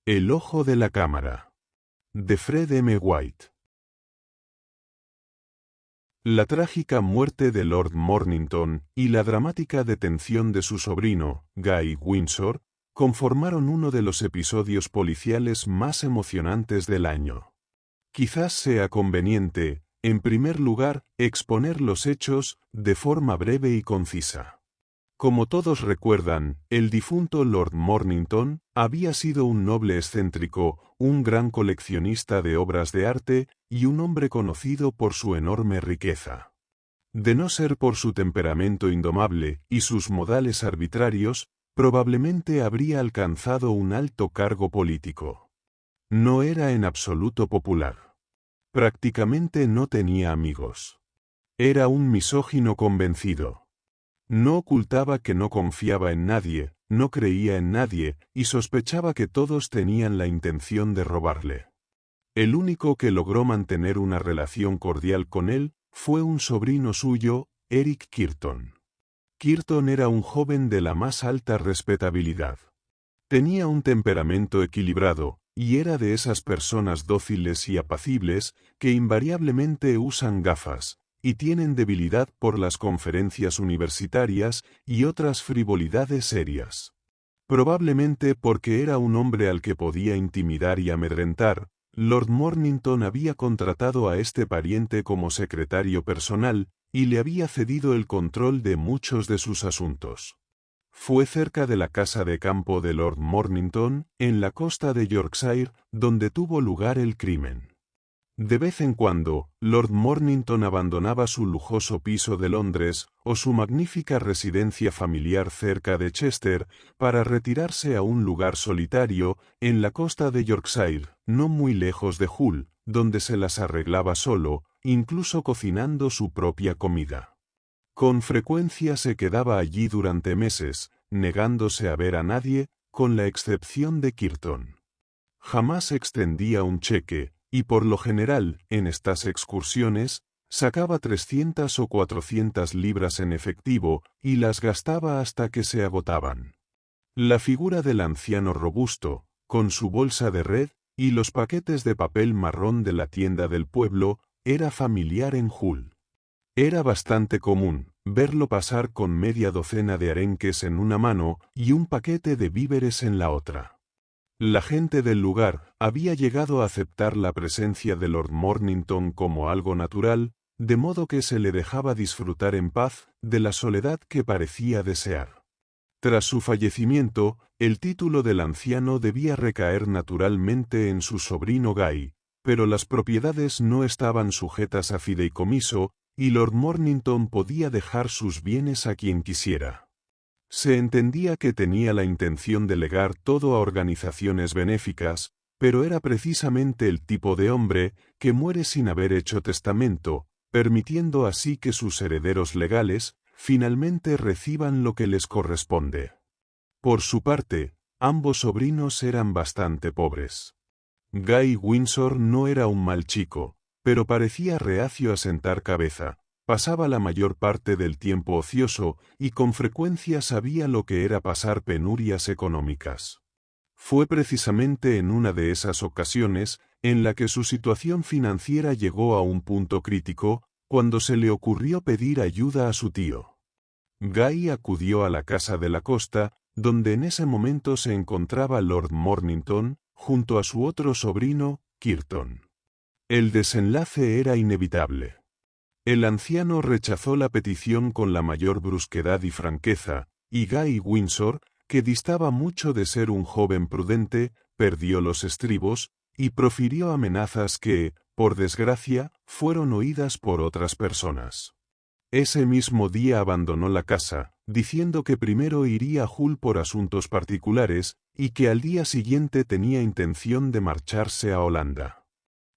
El ojo de la cámara. De Fred M. White. La trágica muerte de Lord Mornington y la dramática detención de su sobrino, Guy Windsor, conformaron uno de los episodios policiales más emocionantes del año. Quizás sea conveniente, en primer lugar, exponer los hechos de forma breve y concisa. Como todos recuerdan, el difunto Lord Mornington había sido un noble excéntrico, un gran coleccionista de obras de arte y un hombre conocido por su enorme riqueza. De no ser por su temperamento indomable y sus modales arbitrarios, probablemente habría alcanzado un alto cargo político. No era en absoluto popular. Prácticamente no tenía amigos. Era un misógino convencido. No ocultaba que no confiaba en nadie, no creía en nadie, y sospechaba que todos tenían la intención de robarle. El único que logró mantener una relación cordial con él fue un sobrino suyo, Eric Kirton. Kirton era un joven de la más alta respetabilidad. Tenía un temperamento equilibrado, y era de esas personas dóciles y apacibles que invariablemente usan gafas, y tienen debilidad por las conferencias universitarias y otras frivolidades serias. Probablemente porque era un hombre al que podía intimidar y amedrentar, Lord Mornington había contratado a este pariente como secretario personal y le había cedido el control de muchos de sus asuntos. Fue cerca de la casa de campo de Lord Mornington, en la costa de Yorkshire, donde tuvo lugar el crimen. De vez en cuando, Lord Mornington abandonaba su lujoso piso de Londres o su magnífica residencia familiar cerca de Chester para retirarse a un lugar solitario en la costa de Yorkshire, no muy lejos de Hull, donde se las arreglaba solo, incluso cocinando su propia comida. Con frecuencia se quedaba allí durante meses, negándose a ver a nadie, con la excepción de Kirton. Jamás extendía un cheque, y por lo general, en estas excursiones, sacaba 300 o 400 libras en efectivo y las gastaba hasta que se agotaban. La figura del anciano robusto, con su bolsa de red y los paquetes de papel marrón de la tienda del pueblo, era familiar en Hull. Era bastante común verlo pasar con media docena de arenques en una mano y un paquete de víveres en la otra. La gente del lugar había llegado a aceptar la presencia de Lord Mornington como algo natural, de modo que se le dejaba disfrutar en paz de la soledad que parecía desear. Tras su fallecimiento, el título del anciano debía recaer naturalmente en su sobrino Guy, pero las propiedades no estaban sujetas a fideicomiso, y Lord Mornington podía dejar sus bienes a quien quisiera. Se entendía que tenía la intención de legar todo a organizaciones benéficas, pero era precisamente el tipo de hombre que muere sin haber hecho testamento, permitiendo así que sus herederos legales finalmente reciban lo que les corresponde. Por su parte, ambos sobrinos eran bastante pobres. Guy Windsor no era un mal chico, pero parecía reacio a sentar cabeza. Pasaba la mayor parte del tiempo ocioso y con frecuencia sabía lo que era pasar penurias económicas. Fue precisamente en una de esas ocasiones en la que su situación financiera llegó a un punto crítico, cuando se le ocurrió pedir ayuda a su tío. Guy acudió a la casa de la costa, donde en ese momento se encontraba Lord Mornington, junto a su otro sobrino, Kirton. El desenlace era inevitable. El anciano rechazó la petición con la mayor brusquedad y franqueza, y Guy Windsor, que distaba mucho de ser un joven prudente, perdió los estribos, y profirió amenazas que, por desgracia, fueron oídas por otras personas. Ese mismo día abandonó la casa, diciendo que primero iría a Hull por asuntos particulares, y que al día siguiente tenía intención de marcharse a Holanda.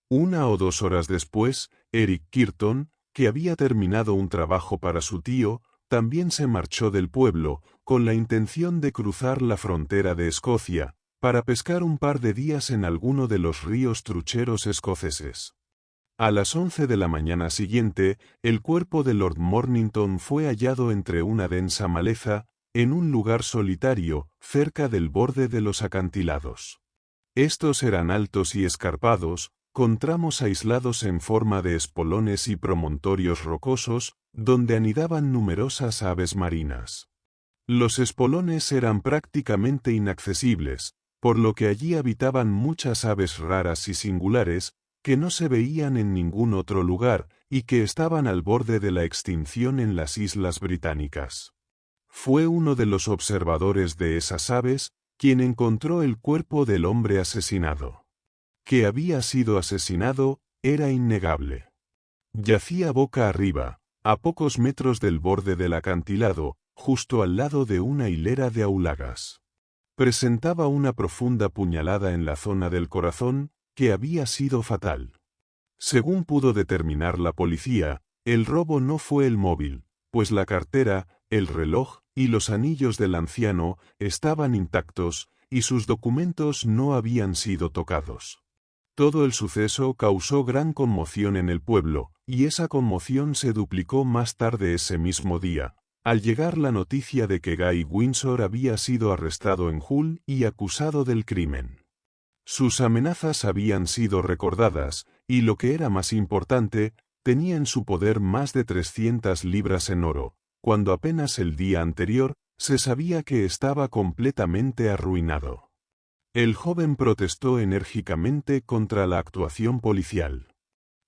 1 o 2 horas después, Eric Kirton, que había terminado un trabajo para su tío, también se marchó del pueblo, con la intención de cruzar la frontera de Escocia, para pescar un par de días en alguno de los ríos trucheros escoceses. A las 11 de la mañana siguiente, el cuerpo de Lord Mornington fue hallado entre una densa maleza, en un lugar solitario, cerca del borde de los acantilados. Estos eran altos y escarpados, con tramos aislados en forma de espolones y promontorios rocosos, donde anidaban numerosas aves marinas. Los espolones eran prácticamente inaccesibles, por lo que allí habitaban muchas aves raras y singulares, que no se veían en ningún otro lugar, y que estaban al borde de la extinción en las Islas Británicas. Fue uno de los observadores de esas aves, quien encontró el cuerpo del hombre asesinado. Que había sido asesinado, era innegable. Yacía boca arriba, a pocos metros del borde del acantilado, justo al lado de una hilera de aulagas. Presentaba una profunda puñalada en la zona del corazón, que había sido fatal. Según pudo determinar la policía, el robo no fue el móvil, pues la cartera, el reloj y los anillos del anciano estaban intactos, y sus documentos no habían sido tocados. Todo el suceso causó gran conmoción en el pueblo, y esa conmoción se duplicó más tarde ese mismo día, al llegar la noticia de que Guy Windsor había sido arrestado en Hull y acusado del crimen. Sus amenazas habían sido recordadas, y lo que era más importante, tenía en su poder más de 300 libras en oro, cuando apenas el día anterior se sabía que estaba completamente arruinado. El joven protestó enérgicamente contra la actuación policial.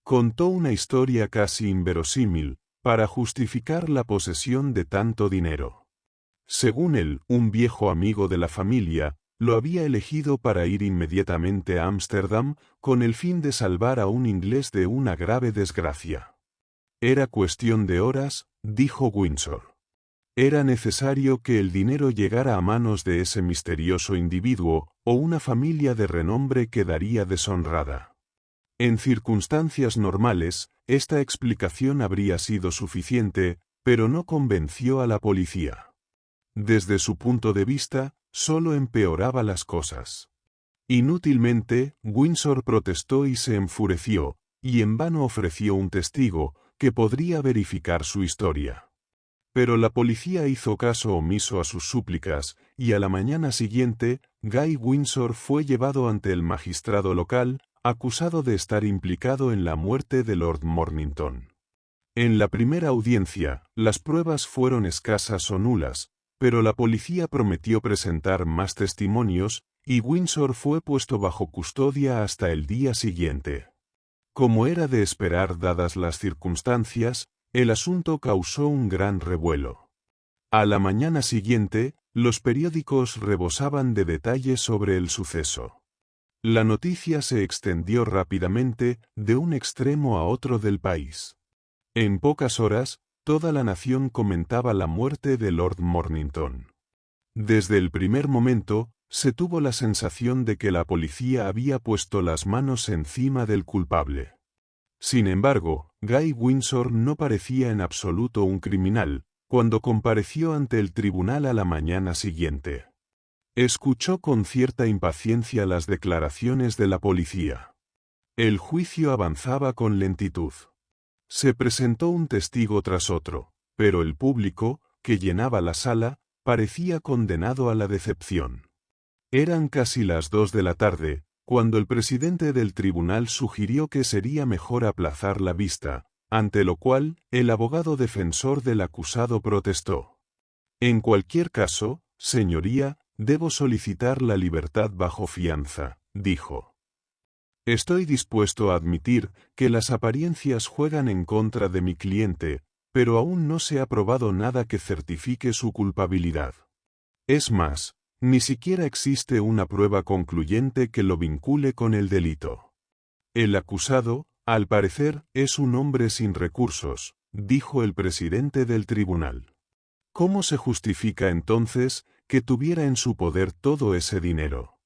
Contó una historia casi inverosímil, para justificar la posesión de tanto dinero. Según él, un viejo amigo de la familia lo había elegido para ir inmediatamente a Ámsterdam con el fin de salvar a un inglés de una grave desgracia. Era cuestión de horas, dijo Windsor. Era necesario que el dinero llegara a manos de ese misterioso individuo, o una familia de renombre quedaría deshonrada. En circunstancias normales, esta explicación habría sido suficiente, pero no convenció a la policía. Desde su punto de vista, solo empeoraba las cosas. Inútilmente, Windsor protestó y se enfureció, y en vano ofreció un testigo, que podría verificar su historia. Pero la policía hizo caso omiso a sus súplicas, y a la mañana siguiente, Guy Windsor fue llevado ante el magistrado local, acusado de estar implicado en la muerte de Lord Mornington. En la primera audiencia, las pruebas fueron escasas o nulas, pero la policía prometió presentar más testimonios, y Windsor fue puesto bajo custodia hasta el día siguiente. Como era de esperar dadas las circunstancias, el asunto causó un gran revuelo. A la mañana siguiente, los periódicos rebosaban de detalles sobre el suceso. La noticia se extendió rápidamente, de un extremo a otro del país. En pocas horas, toda la nación comentaba la muerte de Lord Mornington. Desde el primer momento, se tuvo la sensación de que la policía había puesto las manos encima del culpable. Sin embargo, Guy Windsor no parecía en absoluto un criminal, cuando compareció ante el tribunal a la mañana siguiente. Escuchó con cierta impaciencia las declaraciones de la policía. El juicio avanzaba con lentitud. Se presentó un testigo tras otro, pero el público, que llenaba la sala, parecía condenado a la decepción. Eran casi las 2 de la tarde, cuando el presidente del tribunal sugirió que sería mejor aplazar la vista, ante lo cual, el abogado defensor del acusado protestó. En cualquier caso, señoría, debo solicitar la libertad bajo fianza, dijo. Estoy dispuesto a admitir que las apariencias juegan en contra de mi cliente, pero aún no se ha probado nada que certifique su culpabilidad. Es más, ni siquiera existe una prueba concluyente que lo vincule con el delito. El acusado, al parecer, es un hombre sin recursos, dijo el presidente del tribunal. ¿Cómo se justifica entonces que tuviera en su poder todo ese dinero?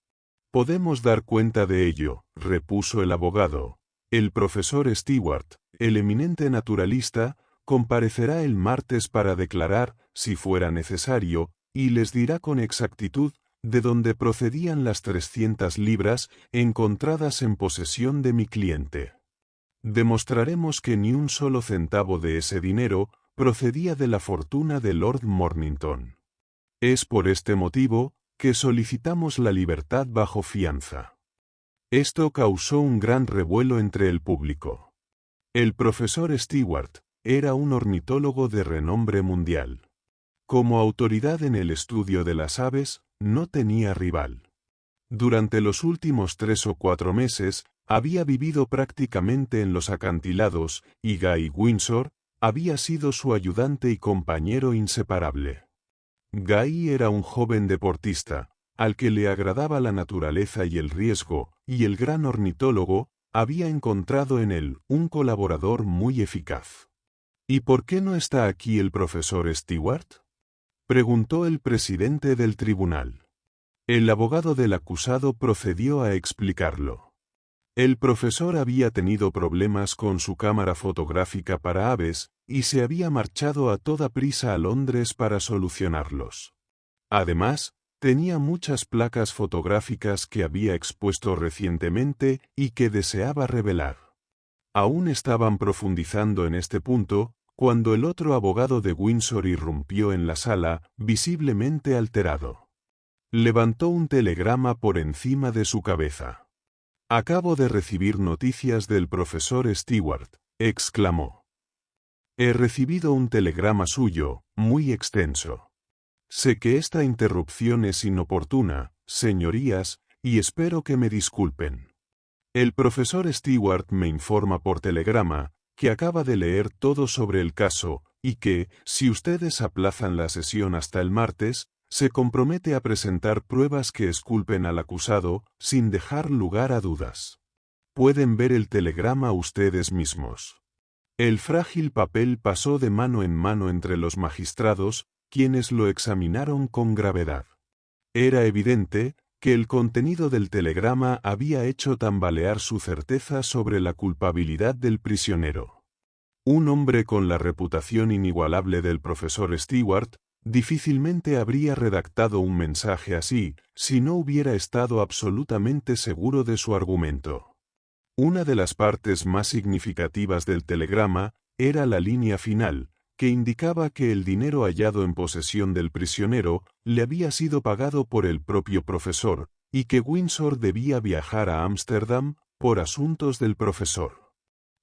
Podemos dar cuenta de ello, repuso el abogado. El profesor Stewart, el eminente naturalista, comparecerá el martes para declarar, si fuera necesario, y les dirá con exactitud de dónde procedían las 300 libras encontradas en posesión de mi cliente. Demostraremos que ni un solo centavo de ese dinero procedía de la fortuna de Lord Mornington. Es por este motivo que solicitamos la libertad bajo fianza. Esto causó un gran revuelo entre el público. El profesor Stewart era un ornitólogo de renombre mundial. Como autoridad en el estudio de las aves, no tenía rival. Durante los últimos 3 o 4 meses, había vivido prácticamente en los acantilados, y Guy Windsor había sido su ayudante y compañero inseparable. Guy era un joven deportista, al que le agradaba la naturaleza y el riesgo, y el gran ornitólogo había encontrado en él un colaborador muy eficaz. ¿Y por qué no está aquí el profesor Stewart?, preguntó el presidente del tribunal. El abogado del acusado procedió a explicarlo. El profesor había tenido problemas con su cámara fotográfica para aves, y se había marchado a toda prisa a Londres para solucionarlos. Además, tenía muchas placas fotográficas que había expuesto recientemente y que deseaba revelar. Aún estaban profundizando en este punto, cuando el otro abogado de Windsor irrumpió en la sala, visiblemente alterado. Levantó un telegrama por encima de su cabeza. «Acabo de recibir noticias del profesor Stewart», exclamó. «He recibido un telegrama suyo, muy extenso. Sé que esta interrupción es inoportuna, señorías, y espero que me disculpen. El profesor Stewart me informa por telegrama que acaba de leer todo sobre el caso y que, si ustedes aplazan la sesión hasta el martes, se compromete a presentar pruebas que exculpen al acusado sin dejar lugar a dudas. Pueden ver el telegrama ustedes mismos». El frágil papel pasó de mano en mano entre los magistrados, quienes lo examinaron con gravedad. Era evidente que el contenido del telegrama había hecho tambalear su certeza sobre la culpabilidad del prisionero. Un hombre con la reputación inigualable del profesor Stewart difícilmente habría redactado un mensaje así si no hubiera estado absolutamente seguro de su argumento. Una de las partes más significativas del telegrama era la línea final, que indicaba que el dinero hallado en posesión del prisionero le había sido pagado por el propio profesor, y que Windsor debía viajar a Ámsterdam por asuntos del profesor.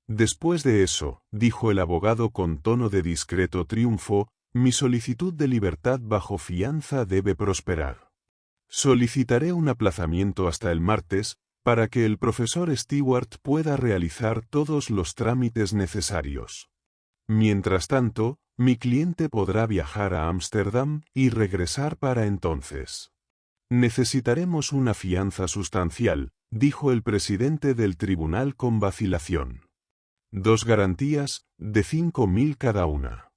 «Después de eso», dijo el abogado con tono de discreto triunfo, «mi solicitud de libertad bajo fianza debe prosperar. Solicitaré un aplazamiento hasta el martes, para que el profesor Stewart pueda realizar todos los trámites necesarios. Mientras tanto, mi cliente podrá viajar a Ámsterdam y regresar para entonces. Necesitaremos una fianza sustancial», dijo el presidente del tribunal con vacilación. «2 garantías, de 5.000 cada una».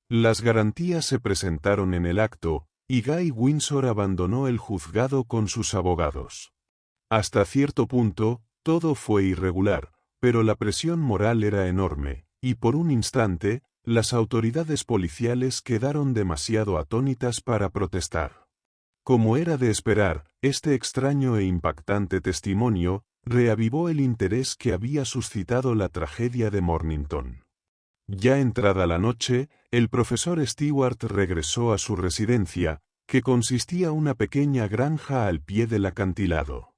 Las garantías se presentaron en el acto, y Guy Windsor abandonó el juzgado con sus abogados. Hasta cierto punto, todo fue irregular, pero la presión moral era enorme, y por un instante, las autoridades policiales quedaron demasiado atónitas para protestar. Como era de esperar, este extraño e impactante testimonio reavivó el interés que había suscitado la tragedia de Mornington. Ya entrada la noche, el profesor Stewart regresó a su residencia, que consistía en una pequeña granja al pie del acantilado.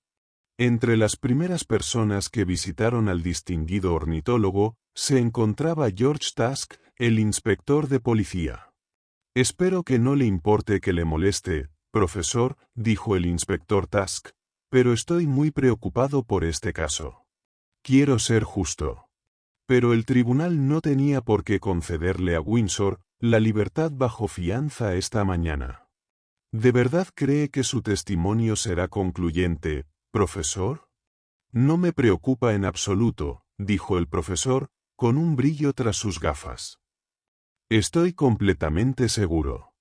Entre las primeras personas que visitaron al distinguido ornitólogo, se encontraba George Tusk, el inspector de policía. «Espero que no le importe que le moleste, profesor», dijo el inspector Tusk, «pero estoy muy preocupado por este caso. Quiero ser justo. Pero el tribunal no tenía por qué concederle a Windsor la libertad bajo fianza esta mañana. ¿De verdad cree que su testimonio será concluyente, profesor?» «No me preocupa en absoluto», dijo el profesor, con un brillo tras sus gafas. «Estoy completamente seguro.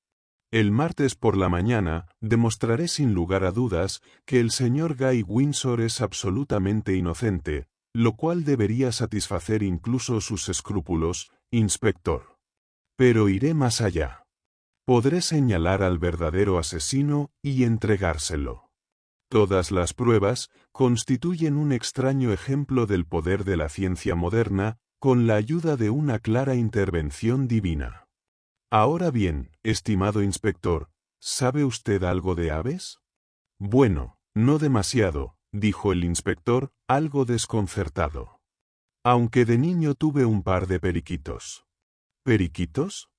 El martes por la mañana demostraré sin lugar a dudas que el señor Guy Windsor es absolutamente inocente, lo cual debería satisfacer incluso sus escrúpulos, inspector. Pero iré más allá. Podré señalar al verdadero asesino y entregárselo. Todas las pruebas constituyen un extraño ejemplo del poder de la ciencia moderna, con la ayuda de una clara intervención divina. Ahora bien, estimado inspector, ¿sabe usted algo de aves? Bueno, no demasiado, dijo el inspector, algo desconcertado. Aunque de niño tuve un par de periquitos. ¿Periquitos?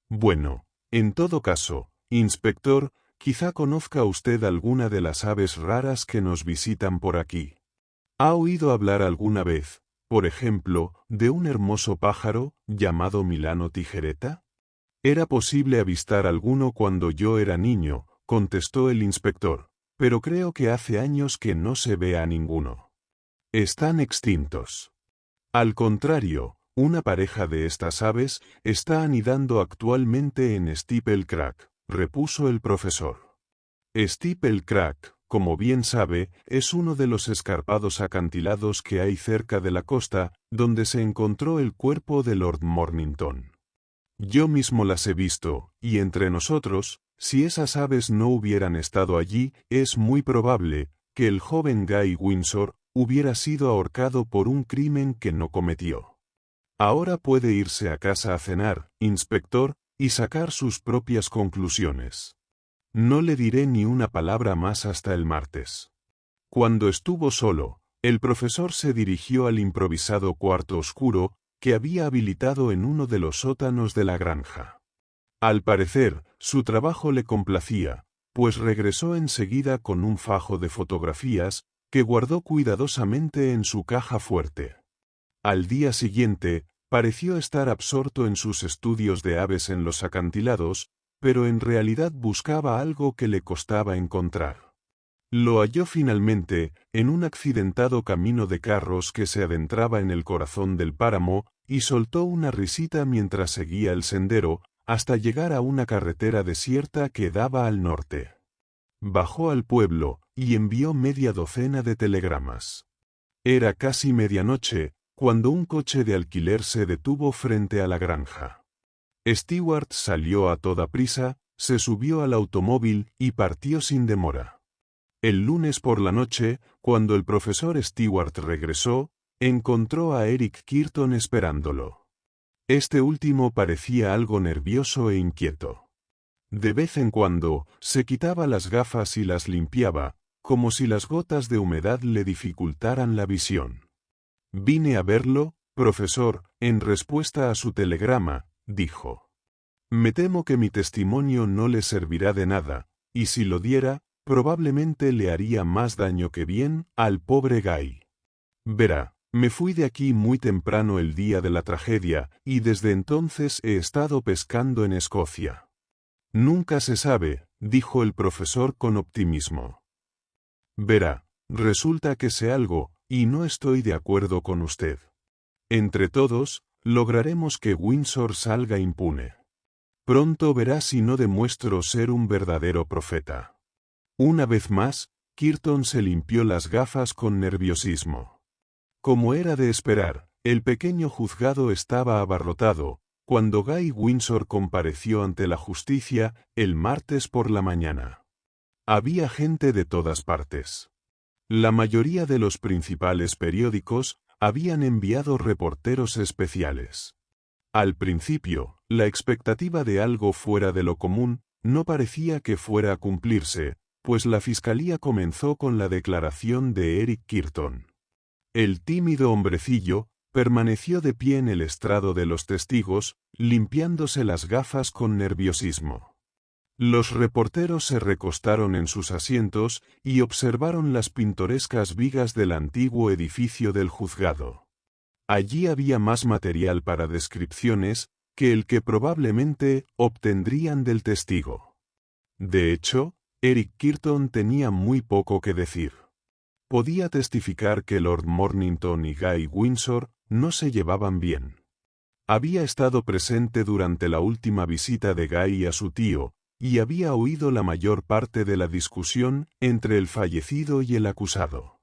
Bueno, en todo caso, inspector, quizá conozca usted alguna de las aves raras que nos visitan por aquí. ¿Ha oído hablar alguna vez, por ejemplo, de un hermoso pájaro llamado Milano tijereta? Era posible avistar alguno cuando yo era niño, contestó el inspector, pero creo que hace años que no se ve a ninguno. Están extintos. Al contrario, una pareja de estas aves está anidando actualmente en Steeple Crack, repuso el profesor. Steeple Crack, como bien sabe, es uno de los escarpados acantilados que hay cerca de la costa, donde se encontró el cuerpo de Lord Mornington. Yo mismo las he visto, y entre nosotros, si esas aves no hubieran estado allí, es muy probable que el joven Guy Windsor hubiera sido ahorcado por un crimen que no cometió. Ahora puede irse a casa a cenar, inspector, y sacar sus propias conclusiones. No le diré ni una palabra más hasta el martes. Cuando estuvo solo, el profesor se dirigió al improvisado cuarto oscuro que había habilitado en uno de los sótanos de la granja. Al parecer, su trabajo le complacía, pues regresó enseguida con un fajo de fotografías que guardó cuidadosamente en su caja fuerte. Al día siguiente, pareció estar absorto en sus estudios de aves en los acantilados, pero en realidad buscaba algo que le costaba encontrar. Lo halló finalmente en un accidentado camino de carros que se adentraba en el corazón del páramo, y soltó una risita mientras seguía el sendero, hasta llegar a una carretera desierta que daba al norte. Bajó al pueblo, y envió media docena de telegramas. Era casi medianoche, cuando un coche de alquiler se detuvo frente a la granja. Stewart salió a toda prisa, se subió al automóvil y partió sin demora. El lunes por la noche, cuando el profesor Stewart regresó, encontró a Eric Kirton esperándolo. Este último parecía algo nervioso e inquieto. De vez en cuando, se quitaba las gafas y las limpiaba, como si las gotas de humedad le dificultaran la visión. «Vine a verlo, profesor, en respuesta a su telegrama», dijo. «Me temo que mi testimonio no le servirá de nada, y si lo diera, probablemente le haría más daño que bien al pobre Guy. Verá, me fui de aquí muy temprano el día de la tragedia, y desde entonces he estado pescando en Escocia». «Nunca se sabe», dijo el profesor con optimismo. «Verá, resulta que sé algo, y no estoy de acuerdo con usted. Entre todos, lograremos que Windsor salga impune. Pronto verá si no demuestro ser un verdadero profeta». Una vez más, Kirton se limpió las gafas con nerviosismo. Como era de esperar, el pequeño juzgado estaba abarrotado, cuando Guy Windsor compareció ante la justicia el martes por la mañana. Había gente de todas partes. La mayoría de los principales periódicos habían enviado reporteros especiales. Al principio, la expectativa de algo fuera de lo común no parecía que fuera a cumplirse, pues la fiscalía comenzó con la declaración de Eric Kirton. El tímido hombrecillo permaneció de pie en el estrado de los testigos, limpiándose las gafas con nerviosismo. Los reporteros se recostaron en sus asientos y observaron las pintorescas vigas del antiguo edificio del juzgado. Allí había más material para descripciones que el que probablemente obtendrían del testigo. De hecho, Eric Kirton tenía muy poco que decir. Podía testificar que Lord Mornington y Guy Windsor no se llevaban bien. Había estado presente durante la última visita de Guy a su tío, y había oído la mayor parte de la discusión entre el fallecido y el acusado.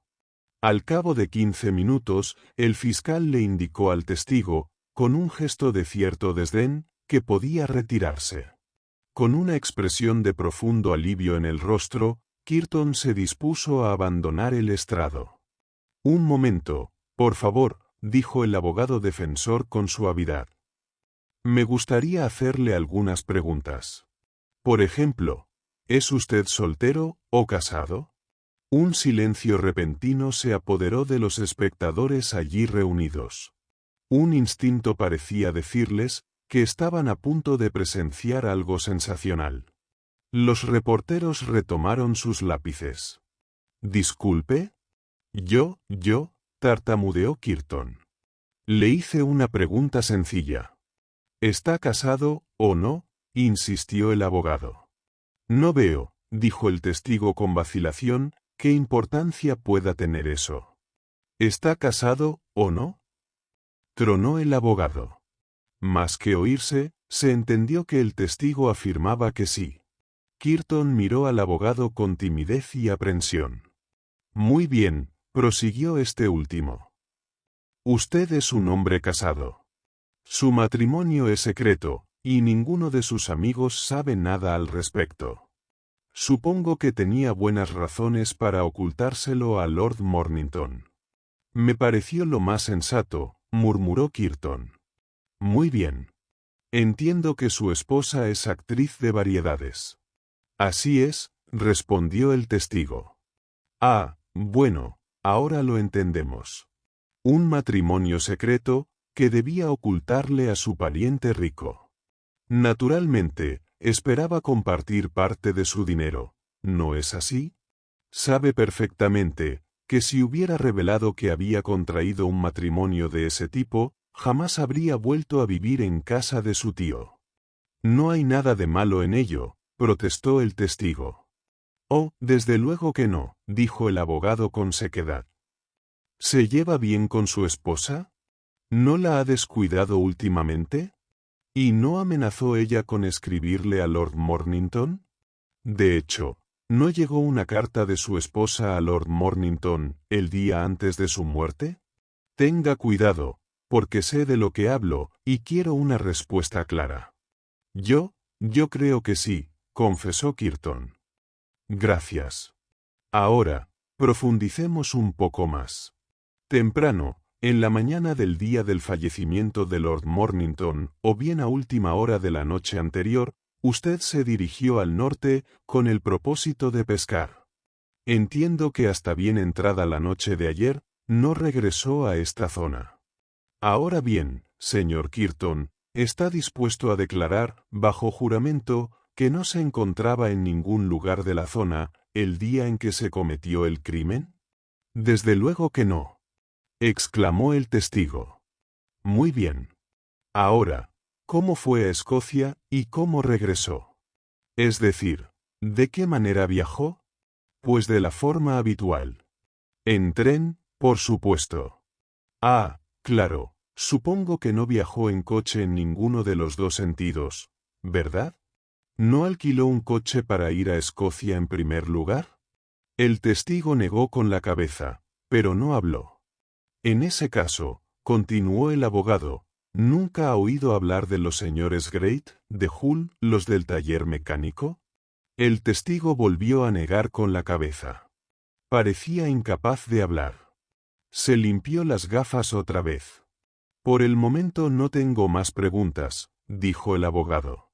Al cabo de 15 minutos, el fiscal le indicó al testigo, con un gesto de cierto desdén, que podía retirarse. Con una expresión de profundo alivio en el rostro, Kirton se dispuso a abandonar el estrado. «Un momento, por favor», dijo el abogado defensor con suavidad. «Me gustaría hacerle algunas preguntas. Por ejemplo, ¿es usted soltero o casado?» Un silencio repentino se apoderó de los espectadores allí reunidos. Un instinto parecía decirles que estaban a punto de presenciar algo sensacional. Los reporteros retomaron sus lápices. «Disculpe». Yo, tartamudeó Kirton. Le hice una pregunta sencilla. «¿Está casado o no?», insistió el abogado. «No veo», dijo el testigo con vacilación, «qué importancia pueda tener eso». «¿Está casado o no?», tronó el abogado. Más que oírse, se entendió que el testigo afirmaba que sí. Kirton miró al abogado con timidez y aprensión. «Muy bien», prosiguió este último. «Usted es un hombre casado. Su matrimonio es secreto, y ninguno de sus amigos sabe nada al respecto. Supongo que tenía buenas razones para ocultárselo a Lord Mornington». «Me pareció lo más sensato», murmuró Kirton. «Muy bien. Entiendo que su esposa es actriz de variedades». «Así es», respondió el testigo. «Ah, bueno, ahora lo entendemos. Un matrimonio secreto que debía ocultarle a su pariente rico. Naturalmente, esperaba compartir parte de su dinero, ¿no es así? Sabe perfectamente que si hubiera revelado que había contraído un matrimonio de ese tipo, jamás habría vuelto a vivir en casa de su tío». «No hay nada de malo en ello», protestó el testigo. «Oh, desde luego que no», dijo el abogado con sequedad. «¿Se lleva bien con su esposa? ¿No la ha descuidado últimamente? ¿Y no amenazó ella con escribirle a Lord Mornington? De hecho, ¿no llegó una carta de su esposa a Lord Mornington el día antes de su muerte? Tenga cuidado, porque sé de lo que hablo, y quiero una respuesta clara». Yo creo que sí», confesó Kirton. «Gracias. Ahora, profundicemos un poco más. Temprano, en la mañana del día del fallecimiento de Lord Mornington, o bien a última hora de la noche anterior, usted se dirigió al norte con el propósito de pescar. Entiendo que hasta bien entrada la noche de ayer, no regresó a esta zona. Ahora bien, señor Kirton, ¿está dispuesto a declarar, bajo juramento, que no se encontraba en ningún lugar de la zona el día en que se cometió el crimen?» «Desde luego que no», exclamó el testigo. «Muy bien. Ahora, ¿cómo fue a Escocia y cómo regresó? Es decir, ¿de qué manera viajó?» «Pues de la forma habitual. En tren, por supuesto». «Ah, claro, supongo que no viajó en coche en ninguno de los dos sentidos, ¿verdad? ¿No alquiló un coche para ir a Escocia en primer lugar?» El testigo negó con la cabeza, pero no habló. «En ese caso», continuó el abogado, ¿nunca ha oído hablar de los señores Great, de Hull, los del taller mecánico?» El testigo volvió a negar con la cabeza. Parecía incapaz de hablar. Se limpió las gafas otra vez. «Por el momento no tengo más preguntas», dijo el abogado.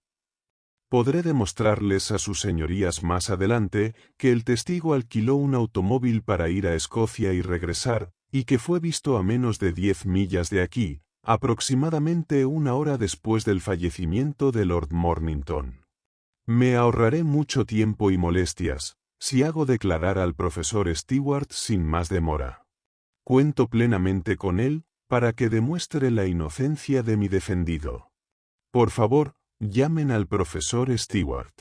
«Podré demostrarles a sus señorías más adelante que el testigo alquiló un automóvil para ir a Escocia y regresar, y que fue visto a menos de 10 millas de aquí, aproximadamente una hora después del fallecimiento de Lord Mornington. Me ahorraré mucho tiempo y molestias, si hago declarar al profesor Stewart sin más demora. Cuento plenamente con él, para que demuestre la inocencia de mi defendido. Por favor, llamen al profesor Stewart».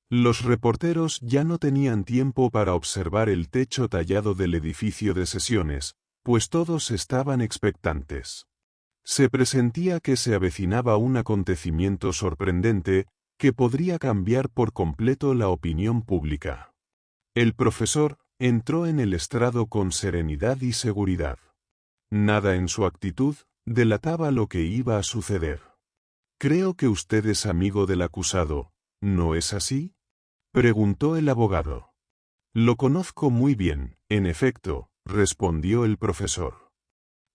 Los reporteros ya no tenían tiempo para observar el techo tallado del edificio de sesiones, pues todos estaban expectantes. Se presentía que se avecinaba un acontecimiento sorprendente, que podría cambiar por completo la opinión pública. El profesor entró en el estrado con serenidad y seguridad. Nada en su actitud delataba lo que iba a suceder. «Creo que usted es amigo del acusado, ¿no es así?», preguntó el abogado. «Lo conozco muy bien, en efecto», respondió el profesor.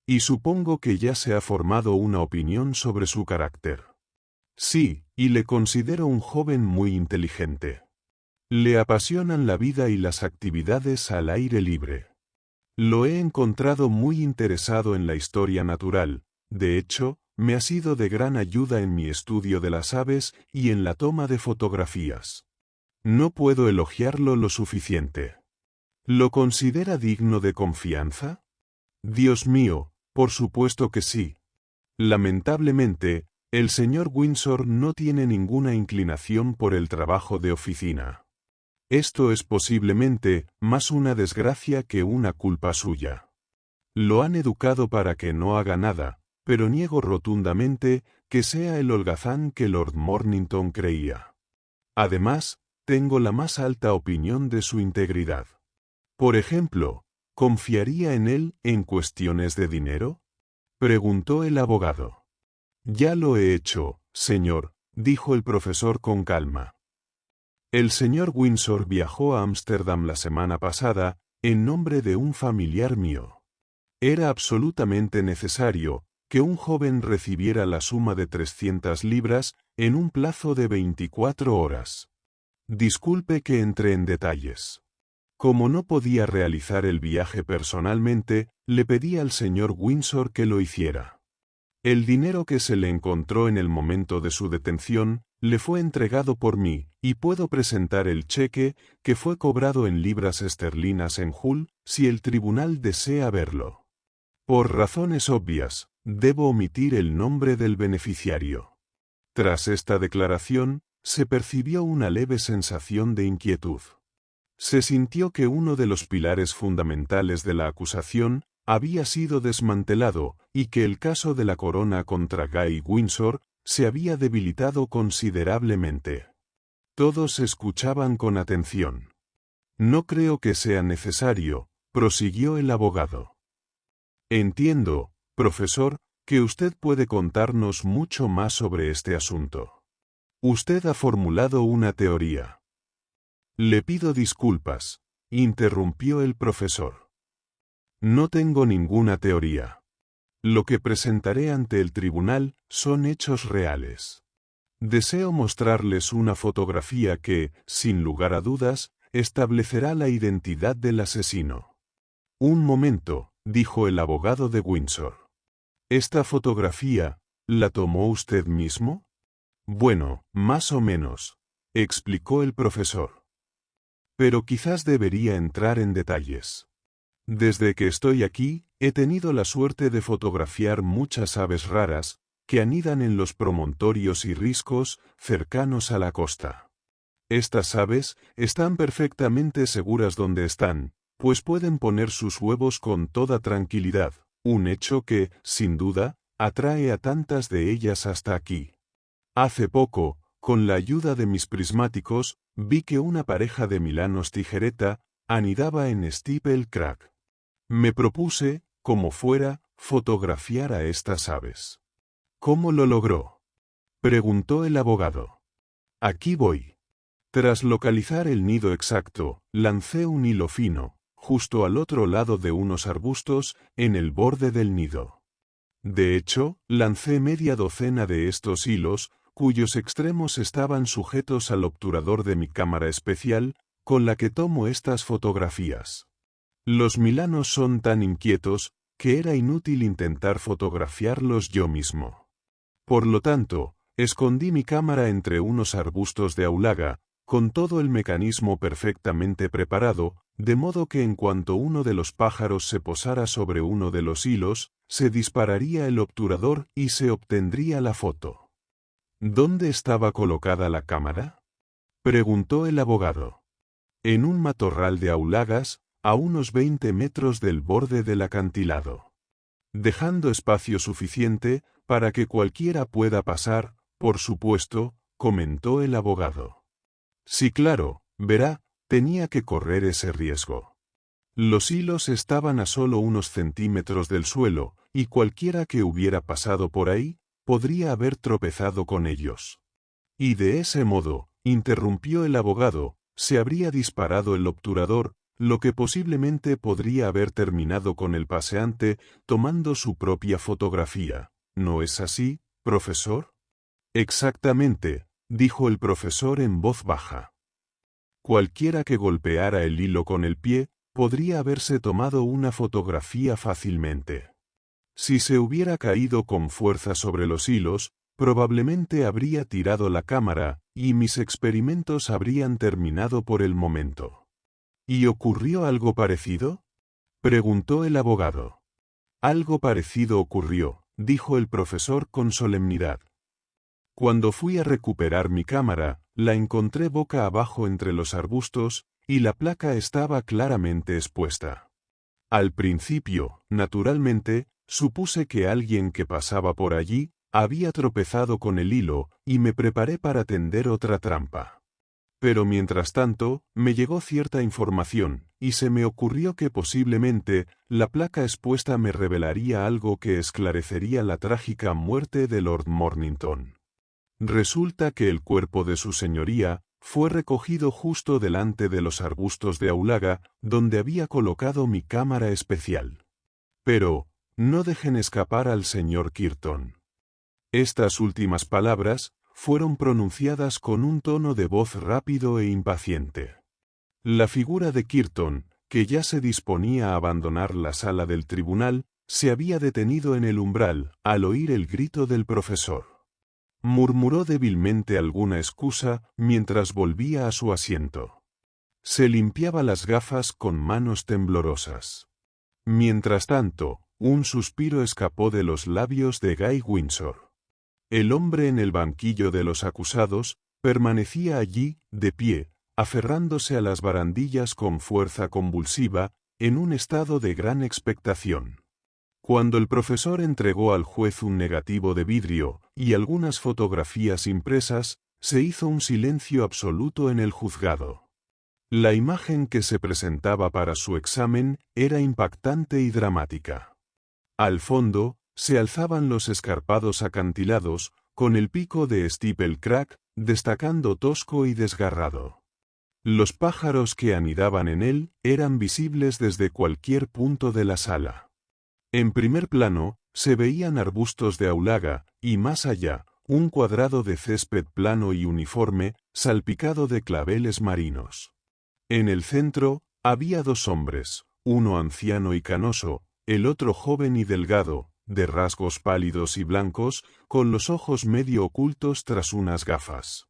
«Y supongo que ya se ha formado una opinión sobre su carácter». «Sí, y le considero un joven muy inteligente». Le apasionan la vida y las actividades al aire libre. Lo he encontrado muy interesado en la historia natural, de hecho, me ha sido de gran ayuda en mi estudio de las aves y en la toma de fotografías. No puedo elogiarlo lo suficiente. ¿Lo considera digno de confianza? Dios mío, por supuesto que sí. Lamentablemente, el señor Windsor no tiene ninguna inclinación por el trabajo de oficina. Esto es posiblemente más una desgracia que una culpa suya. Lo han educado para que no haga nada, pero niego rotundamente que sea el holgazán que Lord Mornington creía. Además, tengo la más alta opinión de su integridad. Por ejemplo, ¿confiaría en él en cuestiones de dinero? Preguntó el abogado. Ya lo he hecho, señor, dijo el profesor con calma. El señor Windsor viajó a Ámsterdam la semana pasada, en nombre de un familiar mío. Era absolutamente necesario que un joven recibiera la suma de 300 libras en un plazo de 24 horas. Disculpe que entre en detalles. Como no podía realizar el viaje personalmente, le pedí al señor Windsor que lo hiciera. El dinero que se le encontró en el momento de su detención le fue entregado por mí, y puedo presentar el cheque, que fue cobrado en libras esterlinas en Hull, si el tribunal desea verlo. Por razones obvias, debo omitir el nombre del beneficiario. Tras esta declaración, se percibió una leve sensación de inquietud. Se sintió que uno de los pilares fundamentales de la acusación había sido desmantelado y que el caso de la corona contra Guy Windsor se había debilitado considerablemente. Todos escuchaban con atención. No creo que sea necesario, prosiguió el abogado. Entiendo, profesor, que usted puede contarnos mucho más sobre este asunto. Usted ha formulado una teoría. Le pido disculpas, interrumpió el profesor. No tengo ninguna teoría. Lo que presentaré ante el tribunal son hechos reales. Deseo mostrarles una fotografía que, sin lugar a dudas, establecerá la identidad del asesino. Un momento, dijo el abogado de Windsor. ¿Esta fotografía, la tomó usted mismo? Bueno, más o menos, explicó el profesor. Pero quizás debería entrar en detalles. Desde que estoy aquí, he tenido la suerte de fotografiar muchas aves raras, que anidan en los promontorios y riscos cercanos a la costa. Estas aves están perfectamente seguras donde están, pues pueden poner sus huevos con toda tranquilidad, un hecho que, sin duda, atrae a tantas de ellas hasta aquí. Hace poco, con la ayuda de mis prismáticos, vi que una pareja de milanos tijereta anidaba en Steeple Crag. Me propuse, como fuera, fotografiar a estas aves. ¿Cómo lo logró?, preguntó el abogado. Aquí voy. Tras localizar el nido exacto, lancé un hilo fino, justo al otro lado de unos arbustos, en el borde del nido. De hecho, lancé media docena de estos hilos, cuyos extremos estaban sujetos al obturador de mi cámara especial, con la que tomo estas fotografías. Los milanos son tan inquietos, que era inútil intentar fotografiarlos yo mismo. Por lo tanto, escondí mi cámara entre unos arbustos de aulaga, con todo el mecanismo perfectamente preparado, de modo que en cuanto uno de los pájaros se posara sobre uno de los hilos, se dispararía el obturador y se obtendría la foto. ¿Dónde estaba colocada la cámara?, preguntó el abogado. En un matorral de aulagas, a unos 20 metros del borde del acantilado. Dejando espacio suficiente para que cualquiera pueda pasar, por supuesto, comentó el abogado. Sí, claro, verá, tenía que correr ese riesgo. Los hilos estaban a solo unos centímetros del suelo, y cualquiera que hubiera pasado por ahí, podría haber tropezado con ellos. Y de ese modo, interrumpió el abogado, se habría disparado el obturador, lo que posiblemente podría haber terminado con el paseante tomando su propia fotografía. ¿No es así, profesor? Exactamente, dijo el profesor en voz baja. Cualquiera que golpeara el hilo con el pie, podría haberse tomado una fotografía fácilmente. Si se hubiera caído con fuerza sobre los hilos, probablemente habría tirado la cámara, y mis experimentos habrían terminado por el momento. ¿Y ocurrió algo parecido?, preguntó el abogado. Algo parecido ocurrió, dijo el profesor con solemnidad. Cuando fui a recuperar mi cámara, la encontré boca abajo entre los arbustos, y la placa estaba claramente expuesta. Al principio, naturalmente, supuse que alguien que pasaba por allí había tropezado con el hilo, y me preparé para tender otra trampa. Pero mientras tanto, me llegó cierta información, y se me ocurrió que posiblemente la placa expuesta me revelaría algo que esclarecería la trágica muerte de Lord Mornington. Resulta que el cuerpo de su señoría fue recogido justo delante de los arbustos de Aulaga, donde había colocado mi cámara especial. Pero, no dejen escapar al señor Kirton. Estas últimas palabras fueron pronunciadas con un tono de voz rápido e impaciente. La figura de Kirton, que ya se disponía a abandonar la sala del tribunal, se había detenido en el umbral al oír el grito del profesor. Murmuró débilmente alguna excusa mientras volvía a su asiento. Se limpiaba las gafas con manos temblorosas. Mientras tanto, un suspiro escapó de los labios de Guy Windsor. El hombre en el banquillo de los acusados permanecía allí, de pie, aferrándose a las barandillas con fuerza convulsiva, en un estado de gran expectación. Cuando el profesor entregó al juez un negativo de vidrio y algunas fotografías impresas, se hizo un silencio absoluto en el juzgado. La imagen que se presentaba para su examen era impactante y dramática. Al fondo, se alzaban los escarpados acantilados, con el pico de Steeple Crack destacando tosco y desgarrado. Los pájaros que anidaban en él eran visibles desde cualquier punto de la sala. En primer plano, se veían arbustos de Aulaga, y más allá, un cuadrado de césped plano y uniforme, salpicado de claveles marinos. En el centro, había dos hombres, uno anciano y canoso, el otro joven y delgado, de rasgos pálidos y blancos, con los ojos medio ocultos tras unas gafas.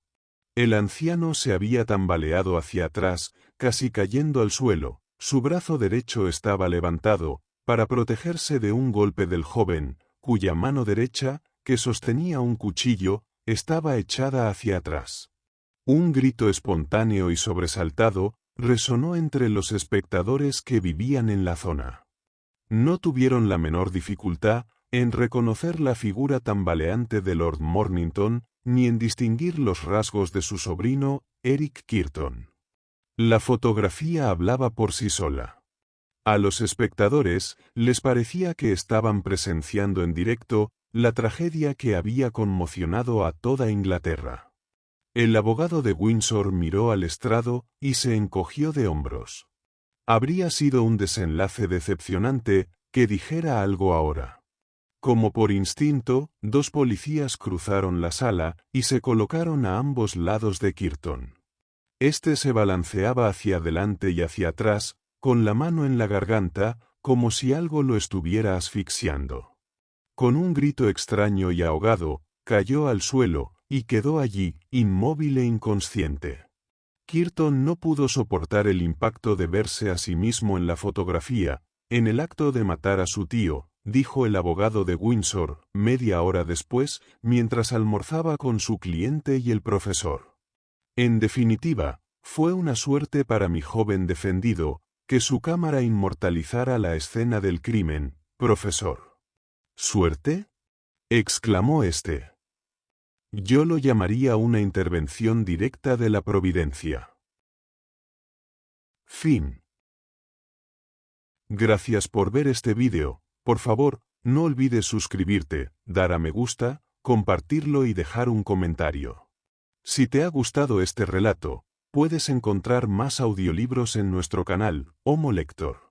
El anciano se había tambaleado hacia atrás, casi cayendo al suelo, su brazo derecho estaba levantado, para protegerse de un golpe del joven, cuya mano derecha, que sostenía un cuchillo, estaba echada hacia atrás. Un grito espontáneo y sobresaltado resonó entre los espectadores que vivían en la zona. No tuvieron la menor dificultad en reconocer la figura tambaleante de Lord Mornington, ni en distinguir los rasgos de su sobrino, Eric Kirton. La fotografía hablaba por sí sola. A los espectadores les parecía que estaban presenciando en directo la tragedia que había conmocionado a toda Inglaterra. El abogado de Windsor miró al estrado y se encogió de hombros. Habría sido un desenlace decepcionante que dijera algo ahora. Como por instinto, dos policías cruzaron la sala y se colocaron a ambos lados de Kirton. Este se balanceaba hacia adelante y hacia atrás, con la mano en la garganta, como si algo lo estuviera asfixiando. Con un grito extraño y ahogado, cayó al suelo, y quedó allí, inmóvil e inconsciente. Kirton no pudo soportar el impacto de verse a sí mismo en la fotografía. En el acto de matar a su tío, dijo el abogado de Windsor, media hora después, mientras almorzaba con su cliente y el profesor. En definitiva, fue una suerte para mi joven defendido, que su cámara inmortalizara la escena del crimen, profesor. ¿Suerte?, exclamó este. Yo lo llamaría una intervención directa de la providencia. Fin. Gracias por ver este vídeo. Por favor, no olvides suscribirte, dar a me gusta, compartirlo y dejar un comentario. Si te ha gustado este relato, puedes encontrar más audiolibros en nuestro canal, Homo Lector.